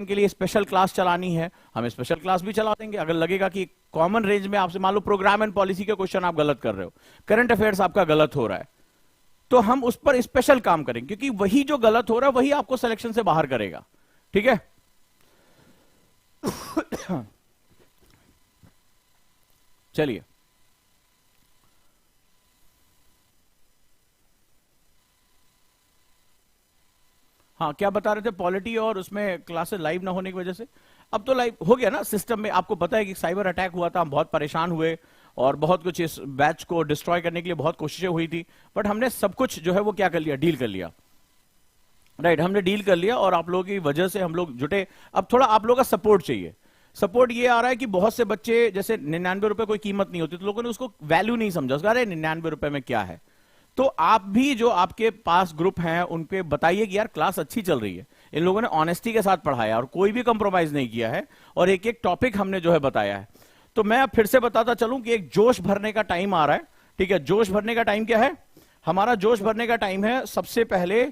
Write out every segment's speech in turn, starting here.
के लिए special class चलानी है, हम स्पेशल क्लास भी चला देंगे। अगर लगेगा कि कॉमन रेंज में आपसे मान लो प्रोग्राम एंड पॉलिसी के क्वेश्चन आप गलत कर रहे हो, करंट अफेयर्स आपका गलत हो रहा है, तो हम उस पर स्पेशल काम करेंगे, क्योंकि वही जो गलत हो रहा है वही आपको सिलेक्शन से बाहर करेगा। ठीक है। चलिए, हाँ क्या बता रहे थे, पॉलिटी और उसमें क्लासेस लाइव ना होने की वजह से। अब तो लाइव हो गया ना सिस्टम में। आपको पता है कि साइबर अटैक हुआ था, हम बहुत परेशान हुए और बहुत कुछ इस बैच को डिस्ट्रॉय करने के लिए बहुत कोशिशें हुई थी, बट हमने सब कुछ जो है वो क्या कर लिया, डील कर लिया। राइट, हमने डील कर लिया और आप लोगों की वजह से हम लोग जुटे। अब थोड़ा आप लोगों का सपोर्ट चाहिए। सपोर्ट ये आ रहा है कि बहुत से बच्चे, जैसे 99 रुपए कोई कीमत नहीं होती, तो लोगों ने उसको वैल्यू नहीं समझा, उसका अरे 99 रुपए में क्या है। तो आप भी जो आपके पास ग्रुप हैं उन पे बताइए कि यार क्लास अच्छी चल रही है, इन लोगों ने ऑनेस्टी के साथ पढ़ाया और कोई भी कंप्रोमाइज नहीं किया है, और एक एक टॉपिक हमने जो है बताया है। तो मैं अब फिर से बताता चलूं कि एक जोश भरने का टाइम आ रहा है। ठीक है, जोश भरने का टाइम क्या है हमारा? जोश भरने का टाइम है सबसे पहले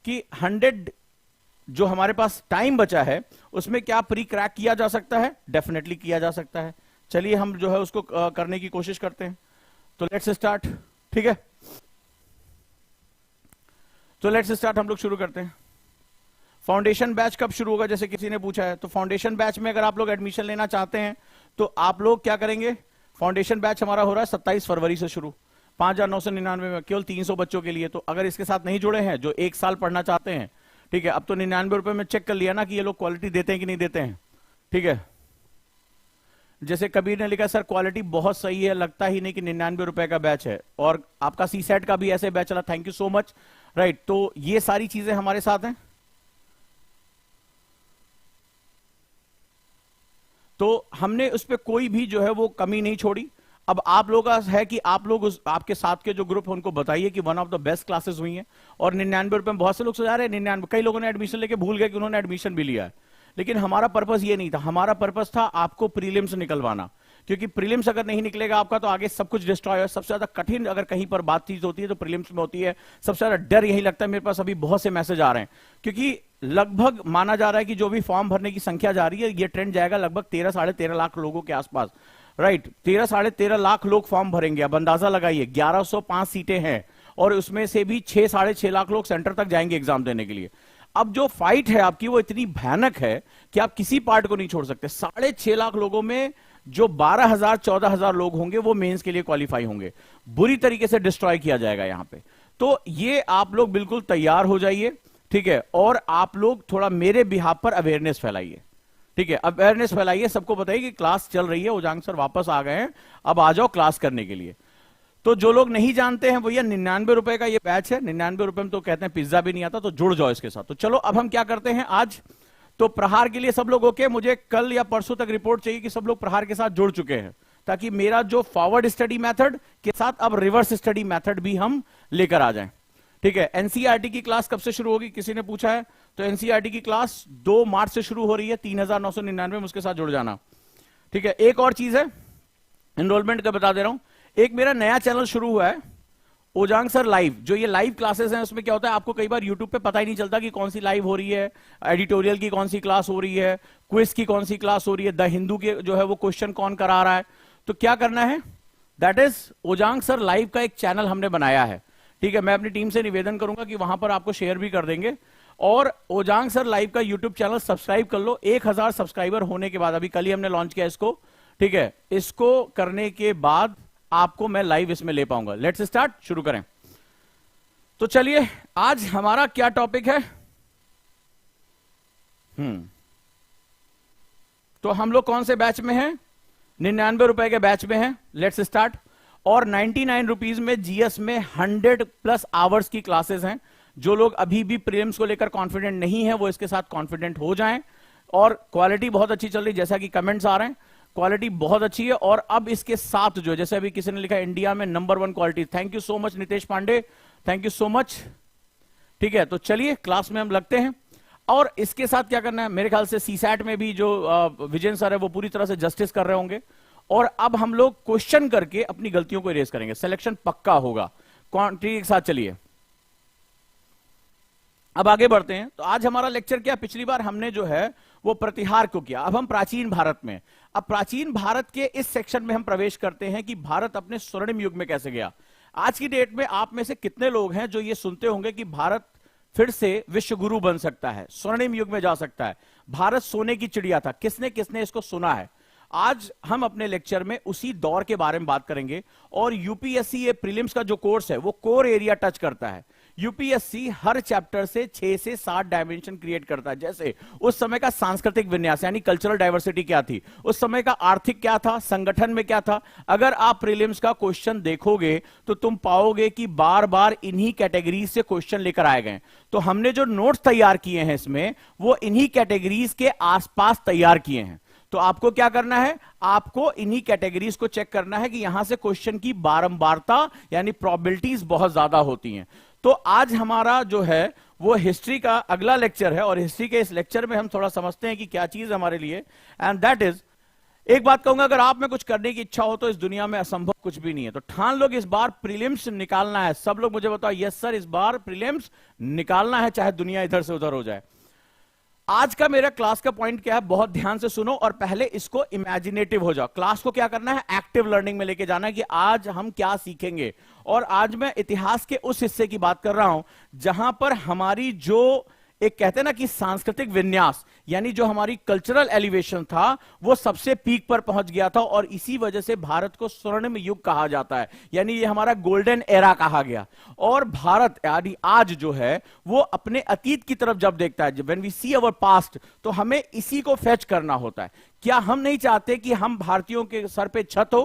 कि 100 जो हमारे पास टाइम बचा है उसमें क्या प्री क्रैक किया जा सकता है? डेफिनेटली किया जा सकता है। चलिए हम जो है उसको करने की कोशिश करते हैं। तो लेट्स स्टार्ट। ठीक है, तो लेट्स स्टार्ट, हम लोग शुरू करते हैं। फाउंडेशन बैच कब शुरू होगा, जैसे किसी ने पूछा है। तो फाउंडेशन बैच में अगर आप लोग एडमिशन लेना चाहते हैं तो आप लोग क्या करेंगे, फाउंडेशन बैच हमारा हो रहा है 27 फरवरी से शुरू, 5,999 में, केवल 300 बच्चों के लिए। तो अगर इसके साथ नहीं जुड़े हैं, जो एक साल पढ़ना चाहते हैं, ठीक है, अब तो 99 रुपए में चेक कर लिया ना कि ये लोग क्वालिटी देते हैं कि नहीं देते हैं। ठीक है, जैसे कबीर ने लिखा सर क्वालिटी बहुत सही है, लगता ही नहीं कि 99 रुपए का बैच है, और आपका सी सेट का भी ऐसे बैच चला, thank you so much. Right, तो ये सारी चीजें हमारे साथ हैं। तो हमने उस पर कोई भी जो है वो कमी नहीं छोड़ी। अब आप लोगों का है कि आप लोग आपके साथ के जो ग्रुप है उनको बताइए कि one of the best classes हुई हैं, और 99 रुपए में बहुत से लोग सोचा रहे हैं 99, कई लोगों ने एडमिशन लेके भूल गए कि उन्होंने एडमिशन भी लिया है। लेकिन हमारा पर्पस ये नहीं था, हमारा पर्पस था आपको प्रीलिम्स निकलवाना, क्योंकि प्रीलिम्स अगर नहीं निकलेगा आपका तो आगे सब कुछ डिस्ट्रॉय है। सबसे ज्यादा कठिन अगर कहीं पर बात चीज होती है तो प्रीलिम्स में होती है। सबसे ज्यादा डर यही लगता है, मेरे पास अभी बहुत से मैसेज आ रहे हैं, क्योंकि लगभग माना जा रहा है कि जो भी फॉर्म भरने की संख्या जा रही है, ये ट्रेंड जाएगा लगभग 13 साढ़े 13 लाख लोगों के आसपास। राइट, 13 साढ़े 13 लाख लोग फॉर्म भरेंगे। अब अंदाजा लगाइए, 1105 सीटें हैं और उसमें से भी 6 साढ़े 6 लाख लोग सेंटर तक जाएंगे एग्जाम देने के लिए। अब जो फाइट है आपकी वो इतनी भयानक है कि आप किसी पार्ट को नहीं छोड़ सकते। 6.5 लाख लोगों में जो 12,000 14,000 लोग होंगे वो मेंस के लिए क्वालिफाई होंगे। बुरी तरीके से डिस्ट्रॉय किया जाएगा यहां पे। तो ये आप लोग बिल्कुल तैयार हो जाइए। ठीक है, और आप लोग थोड़ा मेरे बिहाफ पर अवेयरनेस फैलाइए। ठीक है, अवेयरनेस फैलाइए, सबको बताइए कि क्लास चल रही है, उजांग सर वापस आ गए हैं, अब आ जाओ क्लास करने के लिए। तो जो लोग नहीं जानते हैं भैया 99 रुपए का ये बैच है, 99 रुपए में तो कहते हैं पिज्जा भी नहीं आता, तो जुड़ जाओ इसके साथ। तो चलो अब हम क्या करते हैं आज, तो प्रहार के लिए सब लोग ओके, मुझे कल या परसों तक रिपोर्ट चाहिए कि सब लोग प्रहार के साथ जुड़ चुके हैं, ताकि मेरा जो फॉरवर्ड स्टडी मेथड के साथ अब रिवर्स स्टडी मेथड भी हम लेकर आ जाएं। ठीक है, एनसीईआरटी की क्लास कब से शुरू होगी, किसी ने पूछा है। तो एनसीईआरटी की क्लास 2 मार्च से शुरू हो रही है, 3,999 में, उसके साथ जुड़ जाना। ठीक है, एक और चीज है, एनरोलमेंट का बता दे रहा हूं। एक मेरा नया चैनल शुरू हुआ है, ओजांग सर लाइव। जो ये लाइव क्लासेस हैं उसमें क्या होता है, आपको कई बार यूट्यूब पे पता ही नहीं चलता कि कौन सी लाइव हो रही है, एडिटोरियल की कौन सी क्लास हो रही है, क्विज की कौन सी क्लास हो रही है, द हिंदू के जो है वो क्वेश्चन कौन करा रहा है। तो क्या करना है, दैट इज ओजांग सर लाइव का एक चैनल हमने बनाया है। ठीक है, मैं अपनी टीम से निवेदन करूंगा कि वहां पर आपको शेयर भी कर देंगे, और ओजांग सर लाइव का यूट्यूब चैनल सब्सक्राइब कर लो। 1,000 सब्सक्राइबर होने के बाद, अभी कल ही हमने लॉन्च किया इसको, ठीक है, इसको करने के बाद आपको मैं लाइव इसमें ले पाऊंगा। लेट्स स्टार्ट, शुरू करें। तो चलिए आज हमारा क्या टॉपिक है। तो हम लोग कौन से बैच में हैं, 99 रुपए के बैच में हैं। Let's start. और 99 रुपीज में जीएस में 100+ आवर्स की क्लासेस हैं। जो लोग अभी भी प्रीलिम्स को लेकर कॉन्फिडेंट नहीं है वो इसके साथ कॉन्फिडेंट हो जाएं। और क्वालिटी बहुत अच्छी चल रही, जैसा कि कमेंट्स आ रहे हैं, क्वालिटी बहुत अच्छी है। और अब इसके साथ जो, जैसे अभी किसी ने लिखा इंडिया में number 1 quality, thank you so much Nitesh Pandey, thank you so much. ठीक है, तो चलिए क्लास में हम लगते हैं। और इसके साथ क्या करना है, मेरे ख्याल से सीसैट में भी जो विजय सर है वो पूरी तरह से जस्टिस कर रहे होंगे। और अब हम लोग क्वेश्चन करके अपनी गलतियों को इरेज करेंगे, सिलेक्शन पक्का होगा। क्वांटिटी के साथ चलिए अब आगे बढ़ते हैं। तो आज हमारा लेक्चर क्या, पिछली बार हमने जो है वो प्रतिहार को किया। अब हम प्राचीन भारत में, अब प्राचीन भारत के इस सेक्शन में हम प्रवेश करते हैं कि भारत अपने स्वर्णिम युग में कैसे गया। आज की डेट में आप में से कितने लोग हैं जो ये सुनते होंगे कि भारत फिर से विश्व गुरु बन सकता है, स्वर्णिम युग में जा सकता है, भारत सोने की चिड़िया था? किसने किसने इसको सुना है? आज हम अपने लेक्चर में उसी दौर के बारे में बात करेंगे। और यूपीएससी ये प्रीलिम्स का जो कोर्स है वो कोर एरिया टच करता है। यूपीएससी हर चैप्टर से 6 से 7 डायमेंशन क्रिएट करता है। जैसे उस समय का सांस्कृतिक विन्यास यानी कल्चरल डाइवर्सिटी क्या थी, उस समय का आर्थिक क्या था, संगठन में क्या था। अगर आप प्रीलिम्स का क्वेश्चन देखोगे तो तुम पाओगे कि बार बार इन्हीं कैटेगरीज से क्वेश्चन लेकर आए गए। तो हमने जो नोट्स तैयार किए हैं इसमें वो इन्हीं कैटेगरीज के आसपास तैयार किए हैं। तो आपको क्या करना है, आपको इन्हीं कैटेगरीज को चेक करना है कि यहां से क्वेश्चन की बारंबारता यानी प्रोबेबिलिटीज बहुत ज्यादा होती हैं। तो आज हमारा जो है वो हिस्ट्री का अगला लेक्चर है और हिस्ट्री के इस लेक्चर में हम थोड़ा समझते हैं कि क्या चीज हमारे लिए, एंड दैट इज, एक बात कहूंगा, अगर आप में कुछ करने की इच्छा हो तो इस दुनिया में असंभव कुछ भी नहीं है। तो ठान लोग इस बार प्रीलिम्स निकालना है। सब लोग मुझे बताओ, यस सर, इस बार प्रीलिम्स निकालना है, चाहे दुनिया इधर से उधर हो जाए। आज का मेरा क्लास का पॉइंट क्या है, बहुत ध्यान से सुनो और पहले इसको इमेजिनेटिव हो जाओ। क्लास को क्या करना है, एक्टिव लर्निंग में लेके जाना है कि आज हम क्या सीखेंगे। और आज मैं इतिहास के उस हिस्से की बात कर रहा हूं जहां पर हमारी जो एक कहते हैं ना कि सांस्कृतिक विन्यास यानी जो हमारी कल्चरल एलिवेशन था वो सबसे पीक पर पहुंच गया था और इसी वजह से भारत को स्वर्णिम युग कहा जाता है, यानी ये हमारा गोल्डन एरा कहा गया। और भारत यानी आज जो है वो अपने अतीत की तरफ जब देखता है, when we see our past, तो हमें इसी को फेच करना होता है। क्या हम नहीं चाहते कि हम भारतीयों के सर पे छत हो?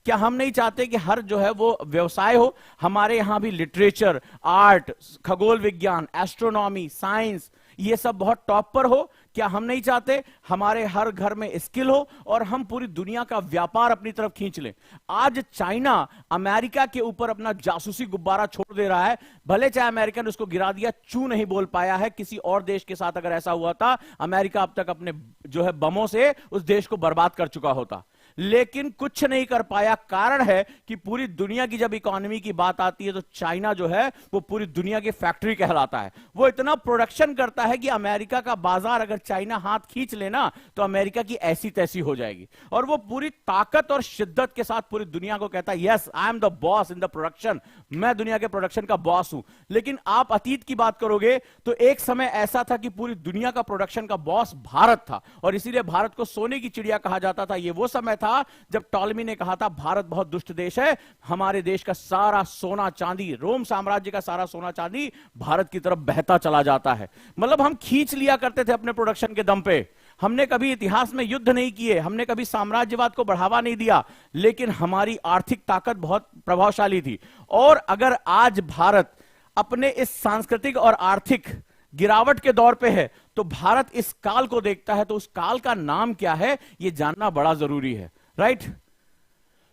क्या हम नहीं चाहते कि हर जो है वो व्यवसाय हो? हमारे यहां भी लिटरेचर, आर्ट, खगोल विज्ञान, एस्ट्रोनॉमी, साइंस, ये सब बहुत टॉप पर हो? क्या हम नहीं चाहते हमारे हर घर में स्किल हो और हम पूरी दुनिया का व्यापार अपनी तरफ खींच लें? आज चाइना अमेरिका के ऊपर अपना जासूसी गुब्बारा छोड़ दे रहा है। भले चाहे अमेरिका ने उसको गिरा दिया, चू नहीं बोल पाया है। किसी और देश के साथ अगर ऐसा हुआ था, अमेरिका अब तक अपने जो है बमों से उस देश को बर्बाद कर चुका होता, लेकिन कुछ नहीं कर पाया। कारण है कि पूरी दुनिया की जब इकोनॉमी की बात आती है तो चाइना जो है वो पूरी दुनिया की फैक्ट्री कहलाता है। वो इतना प्रोडक्शन करता है कि अमेरिका का बाजार अगर चाइना हाथ खींच लेना तो अमेरिका की ऐसी तैसी हो जाएगी। और वो पूरी ताकत और शिद्दत के साथ पूरी दुनिया को कहता है, yes I am the boss in the production, मैं दुनिया के प्रोडक्शन का बॉस हूं। लेकिन आप अतीत की बात करोगे तो एक समय ऐसा था कि पूरी दुनिया का प्रोडक्शन का बॉस भारत था और इसीलिए भारत को सोने की चिड़िया कहा जाता था। ये वो समय था जब टॉलमी ने कहा था भारत बहुत दुष्ट देश है, हमारे देश का सारा सोना चांदी, रोम साम्राज्य का सारा सोना चांदी भारत की तरफ बहता चला जाता है। मतलब हम खींच लिया करते थे अपने प्रोडक्शन के दम पे। हमने कभी इतिहास में युद्ध नहीं किए, हमने कभी साम्राज्यवाद को बढ़ावा नहीं दिया, लेकिन हमारी आर्थिक ताकत बहुत प्रभावशाली थी। और अगर आज भारत अपने इस सांस्कृतिक और आर्थिक गिरावट के दौर पे है तो भारत इस काल को देखता है, तो उस काल का नाम क्या है ये जानना बड़ा जरूरी है, राइट?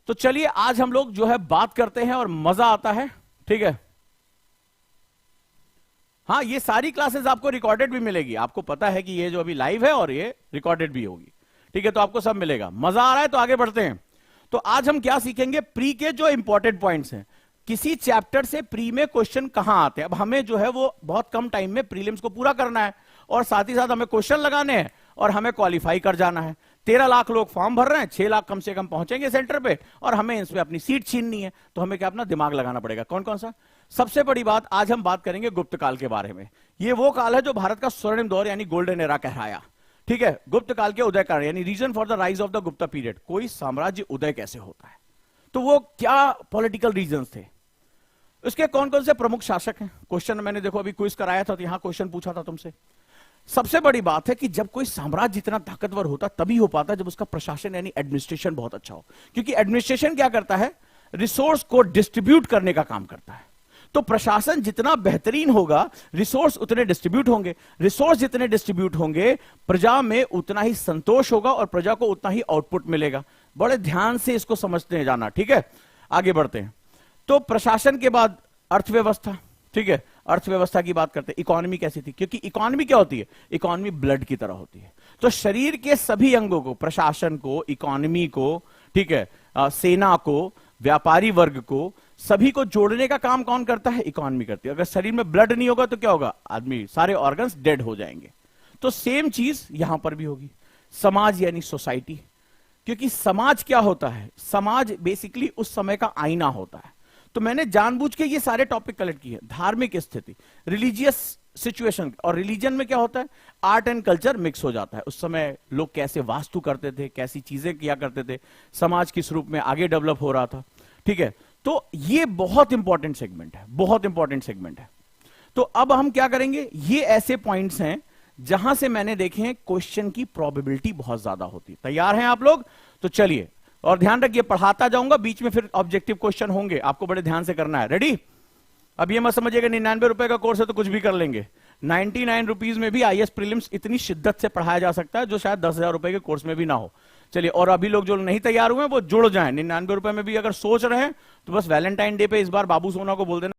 तो चलिए आज हम लोग जो है बात करते हैं और मजा आता है, ठीक है? हाँ, ये सारी क्लासेस आपको रिकॉर्डेड भी मिलेगी। आपको पता है कि ये जो अभी लाइव है और ये रिकॉर्डेड भी होगी, ठीक है? तो आपको सब मिलेगा। मजा आ रहा है तो आगे बढ़ते हैं। तो आज हम क्या सीखेंगे, प्री के जो इंपॉर्टेंट पॉइंट्स हैं। किसी चैप्टर से प्री में क्वेश्चन कहां आते हैं। अब हमें जो है वो बहुत कम टाइम में प्रीलिम्स को पूरा करना है और साथ ही साथ हमें क्वेश्चन लगाने हैं और हमें क्वालिफाई कर जाना है। 13 लाख लोग फॉर्म भर रहे हैं, 6 लाख कम से कम पहुंचेंगे सेंटर पे और हमें इसमें अपनी सीट छीननी है। तो हमें क्या अपना दिमाग लगाना पड़ेगा। कौन कौन सा? सबसे बड़ी बात, आज हम बात करेंगे गुप्त काल के बारे में। ये वो काल है जो भारत का स्वर्णिम दौर यानी गोल्डन एरा कहलाया, ठीक है? गुप्त काल के उदय कारण यानी reason for the rise of the Gupta period. कोई साम्राज्य उदय कैसे होता है, तो वो क्या पॉलिटिकल रीजन थे, उसके कौन कौन से प्रमुख शासक हैं। क्वेश्चन मैंने देखो अभी क्विज कराया था तो यहां क्वेश्चन पूछा था तुमसे। सबसे बड़ी बात है कि जब कोई साम्राज्य इतना ताकतवर होता तभी हो पाता जब उसका प्रशासन यानी एडमिनिस्ट्रेशन बहुत अच्छा हो। क्योंकि एडमिनिस्ट्रेशन क्या करता है, रिसोर्स को डिस्ट्रीब्यूट करने का काम करता है। तो प्रशासन जितना बेहतरीन होगा, रिसोर्स उतने डिस्ट्रीब्यूट होंगे। रिसोर्स जितने डिस्ट्रीब्यूट होंगे, प्रजा में उतना ही संतोष होगा और प्रजा को उतना ही आउटपुट मिलेगा। बड़े ध्यान से इसको समझते जाना, ठीक है? आगे बढ़ते हैं। तो प्रशासन के बाद अर्थव्यवस्था, ठीक है? अर्थव्यवस्था की बात करते हैं। इकोनॉमी कैसी थी, क्योंकि इकोनॉमी क्या होती है, इकोनॉमी ब्लड की तरह होती है। तो शरीर के सभी अंगों को, प्रशासन को, इकोनॉमी को, ठीक है, सेना को, व्यापारी वर्ग को, सभी को जोड़ने का काम कौन करता है, इकोनॉमी करती है। अगर शरीर में ब्लड नहीं होगा तो क्या होगा, आदमी सारे ऑर्गन्स डेड हो जाएंगे। तो सेम चीज यहां पर भी होगी, समाज यानी सोसाइटी। क्योंकि समाज क्या होता है, समाज बेसिकली उस समय का आईना होता है। तो मैंने जानबूझ के ये सारे टॉपिक कलेक्ट किए, धार्मिक स्थिति, रिलीजियस सिचुएशन, और रिलीजन में क्या होता है, आर्ट एंड कल्चर मिक्स हो जाता है। उस समय लोग कैसे वास्तु करते थे, कैसी चीजें किया करते थे, समाज किस रूप में आगे डेवलप हो रहा था। ठीक है, तो ये बहुत इंपॉर्टेंट सेगमेंट है, बहुत इंपॉर्टेंट सेगमेंट है। तो अब हम क्या करेंगे, ये ऐसे पॉइंट्स हैं जहां से मैंने देखे हैं क्वेश्चन की प्रोबेबिलिटी बहुत ज्यादा होती। तैयार हैं आप लोग? तो चलिए, और ध्यान रखिए पढ़ाता जाऊंगा, बीच में फिर ऑब्जेक्टिव क्वेश्चन होंगे, आपको बड़े ध्यान से करना है। रेडी? अब ये मत समझिएगा 99 रुपए का कोर्स है तो कुछ भी कर लेंगे। 99 रुपीज में भी आईएएस प्रीलिम्स इतनी शिद्दत से पढ़ाया जा सकता है जो शायद 10,000 रुपए के कोर्स में भी ना हो। चलिए, और अभी लोग जो नहीं तैयार हुए हैं वो जुड़ जाएं। 99 रुपए में भी अगर सोच रहे हैं तो बस वैलेंटाइन डे पे इस बार बाबू सोना को बोल देना